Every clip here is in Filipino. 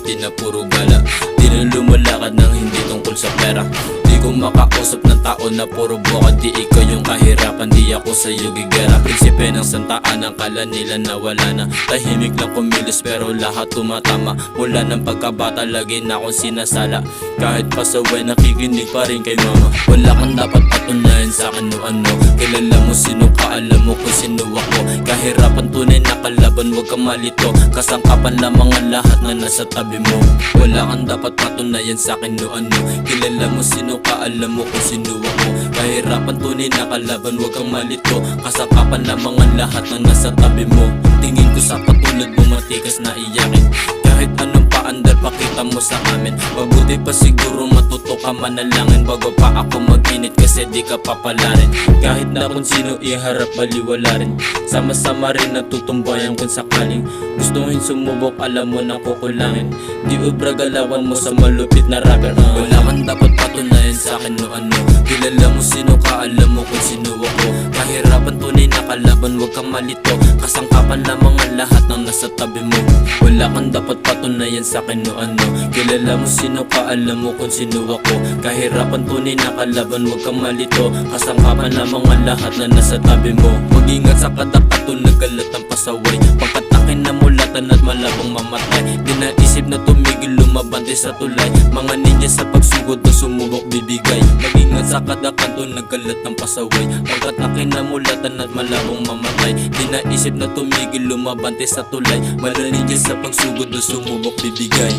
dati na puro gala. Di na lumalakad ng hindi tungkol sa pera. Di ko makausap ng tao na puro boka. Di ikaw yung kahirapan, di ako sa'yo gigera. Prinsipe ng santaan, ang kala nila na wala na. Tahimik lang kumilos pero lahat tumatama. Mula ng pagkabata lagi na akong sinasala. Kahit pasaway nakikinig pa rin kay mama. Wala kang dapat patunayan sa'kin o ano. Kilala mo sino ka, alam mo kung sino ako. Kahirapan tunay na kalaban, huwag kang malito. Kasangkapan lamang ang lahat na nasa tabi mo. Wala kang dapat patunayan sa'kin o ano. Kilala mo sino ka, alam mo kung sino ako. Kahirapan tunay na kalaban, huwag kang malito. Kasangkapan lamang ang lahat na nasa tabi mo. Tingin ko sa katulad mo matikas na iyakin. Kahit anong paandar pakita mo sa amin. Mabuti pa siguro matuto ka manalangin bago pa ako mag-init kasi di ka papalarin. Kahit na kung sino iharap baliwala rin. Sama-sama rin natutumbayan kung sakaling gustuhin sumubok, alam mo na kukulangin. Di ubra galawan mo sa malupit na rapper. Wala kang dapat patunayan sa'kin no ano. Kilala mo sino ka, alam mo kung sino ako. Kahirapan tunay na kalaban, huwag kang malito. Kasangkapan lamang ang lahat ng nasa tabi mo. Wala kang dapat patunayan sa'kin no ano. Kilala mo sino ka, alam mo kung sino ako. Kahirapan tunay na kalaban, huwag kang malito. Kasangkapan lamang ang lahat na nasa tabi mo. Mag-ingat sa katakato, nagalat ang pasaway. Pagkatakin na mulatan at malabong mamatay. Di naisip na tumigil, lumabante sa tulay. Mga ninja sa pagsugod na sumubok bibigay. Mag-ingat sa katakato, nagalat ang pasaway. Pagkatakin na mulatan at malabong mamatay. Di naisip na tumigil, lumabante sa tulay. Mga ninja sa pagsugod na sumubok bibigay.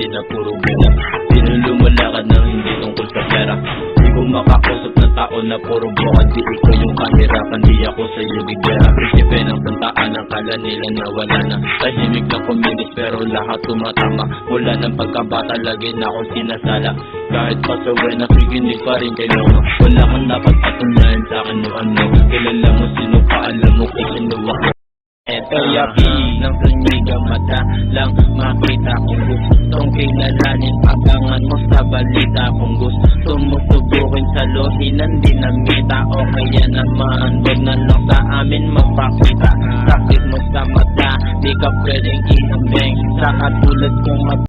Na puro gala. Di na lumalakad ng hindi tungkol sa pera. Di ko makausap ng tao na puro boka. Di ikaw yung kahirapan, di ako sa'yo gigera. Prinsipe ng santaan, ang kala nila na wala na. Tahimik lang kumilos pero lahat tumatama. Mula ng pagkabata lagi na akong sinasala. Kahit pasaway nakikinig pa rin kay mama. Wala kang dapat patunayan sa'kin o ano. Kilala mo sino ka, alam mo kung sino ako. Eto yapi ng sunyiga mata lang makita kung gustong kilalanin. Abangan mo sa balita kung gusto mo subukin sa lohinan dinamita. O kaya naman wag na lang sa amin magpakita. Sakit mo sa mata, di ka pwedeng iambeng. Sa katulad kong